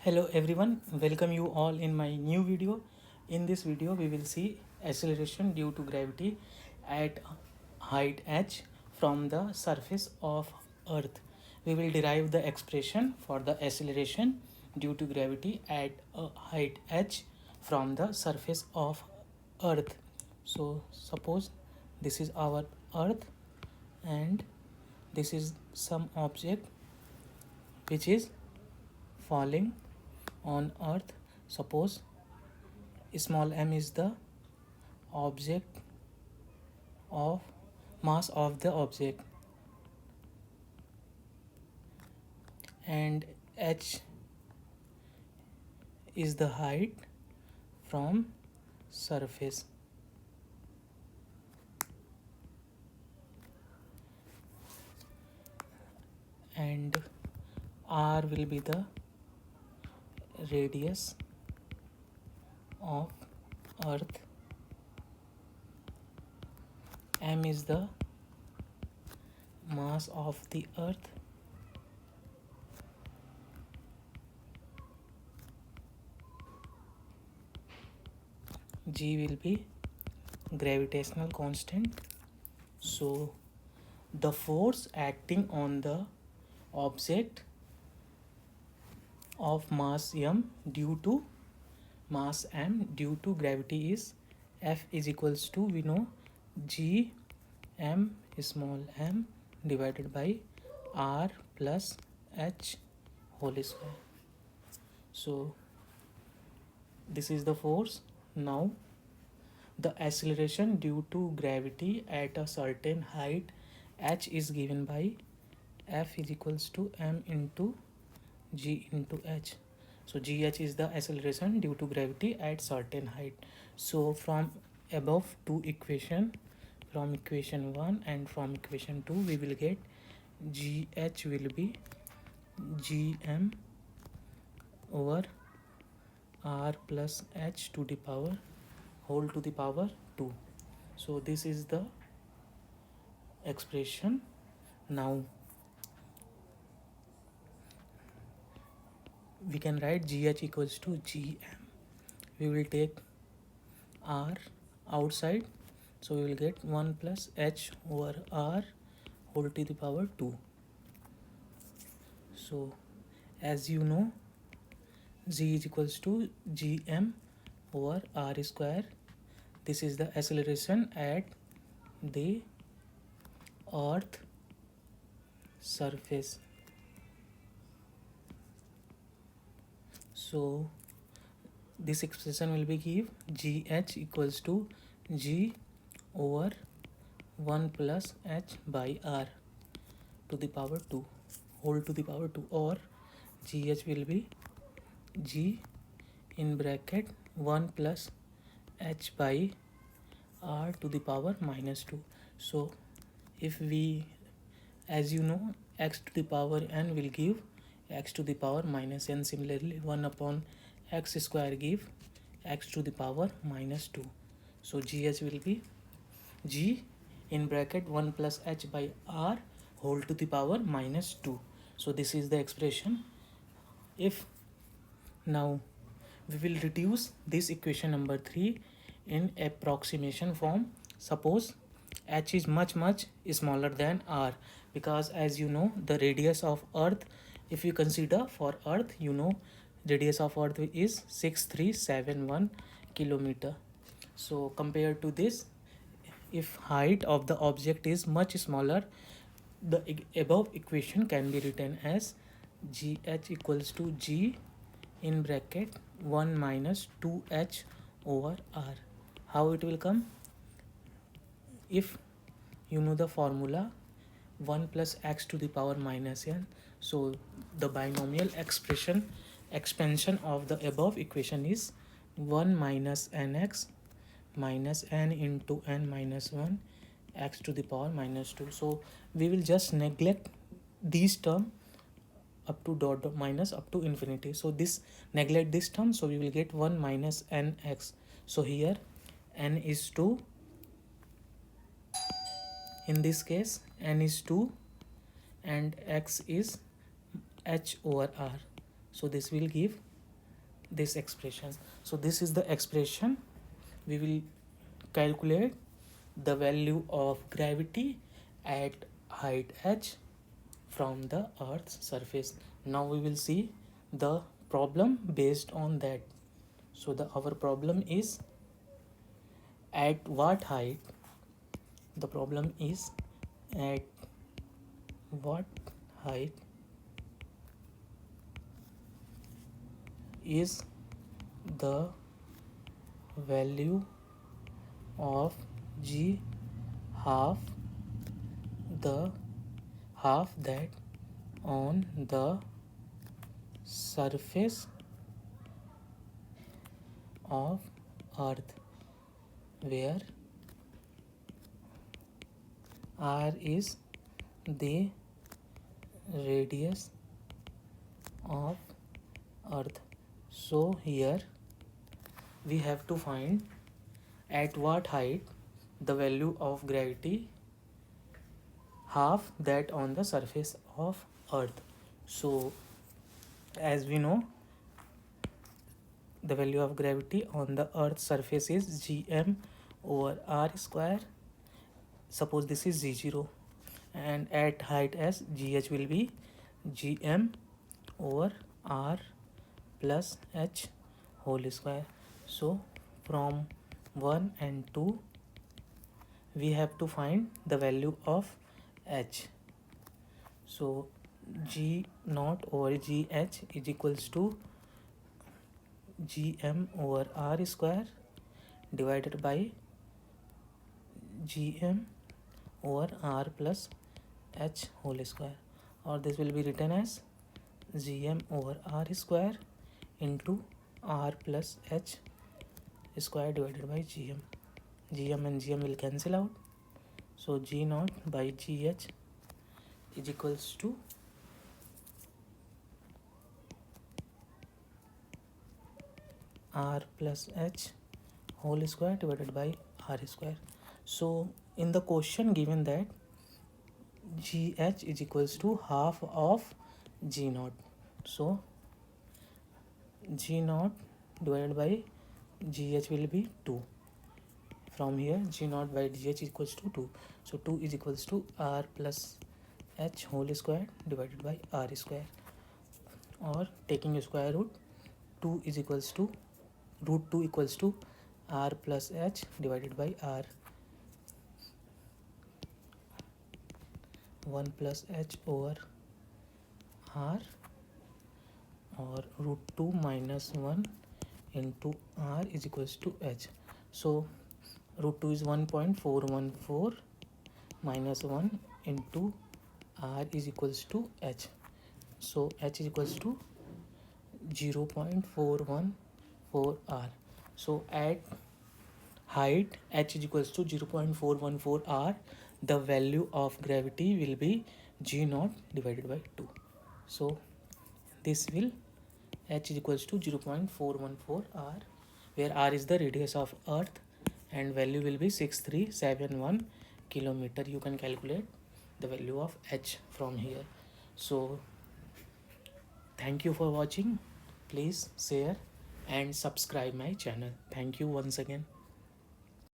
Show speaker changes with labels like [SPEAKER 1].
[SPEAKER 1] Hello everyone, welcome you all in my new video. In this video we will see acceleration due to gravity at height h from the surface of earth. We will derive the expression for the acceleration due to gravity at a height h from the surface of earth. So suppose this is our earth and this is some object which is falling on earth. Suppose small m is the object of mass of the object and h is the height from surface. And r will be the radius of earth. M is the mass of the earth. G will be gravitational constant. So the force acting on the object of mass m due to mass m due to gravity is F is equals to, we know, G m small m divided by R plus H whole square. So this is the force. Now the acceleration due to gravity at a certain height h is given by F is equals to m into G into h. So gh is the acceleration due to gravity at certain height. So from above two equation, from equation 1 and from equation 2, we will get gh will be gm over r plus h to the power whole to the power 2. So this is the expression. Now we can write gh equals to gm. We will take r outside, so we will get 1 plus h over r whole to the power 2. So as you know, g is equals to gm over r square. This is the acceleration at the earth surface. So this expression will be give gh equals to g over 1 plus h by r to the power 2 whole to the power 2, or gh will be g in bracket 1 plus h by r to the power minus 2. So if we, as you know, x to the power n will give x to the power minus n. Similarly, 1 upon x square give x to the power minus 2. So gh will be g in bracket 1 plus h by r whole to the power minus 2. So this is the expression. If now we will reduce this equation number 3 in approximation form. Suppose h is much smaller than r, because as you know, the radius of earth, if you consider for earth, you know, radius of earth is 6371 kilometer. So compared to this, if height of the object is much smaller, the above equation can be written as gh equals to g in bracket 1 minus 2h over r. How it will come? If you know the formula 1 plus x to the power minus n, so the binomial expansion of the above equation is 1 minus nx minus n into n minus 1 x to the power minus 2. So we will just neglect these term up to dot minus up to infinity. So this neglect this term, so we will get 1 minus nx. So here n is 2, in this case n is 2 and x is h over r. So this will give this expression. So this is the expression. We will calculate the value of gravity at height h from the earth's surface. Now we will see the problem based on that. So our problem is at what height, the problem is at what height is the value of g half the half that on the surface of earth, where r is the radius of earth. So here we have to find at what height the value of gravity half that on the surface of earth. So as we know, the value of gravity on the earth's surface is gm over r square. Suppose this is g0, and at height s, gh will be gm over r plus h whole square. So from 1 and 2 we have to find the value of h. So g naught over gh is equals to gm over r square divided by gm over r plus h whole square, or this will be written as gm over r square into r plus h square divided by gm. Gm and gm will cancel out, so g naught by gh is equals to r plus h whole square divided by r square. So in the question given that gh is equals to half of g naught, so g naught divided by gh will be 2. From here g naught by gh equals to 2, so 2 is equals to r plus h whole square divided by r square, or taking square root, 2 is equals to root 2 equals to r plus h divided by r, 1 plus h over r, or root 2 minus 1 into r is equals to h. So root 2 is 1.414 minus 1 into r is equals to h. So h is equals to 0.414 r. So at height h is equals to 0.414 r, the value of gravity will be g naught divided by 2. So this will h is equals to 0.414 r, where r is the radius of earth and value will be 6371 kilometer. You can calculate the value of h from here. So thank you for watching. Please share and subscribe my channel. Thank you once again.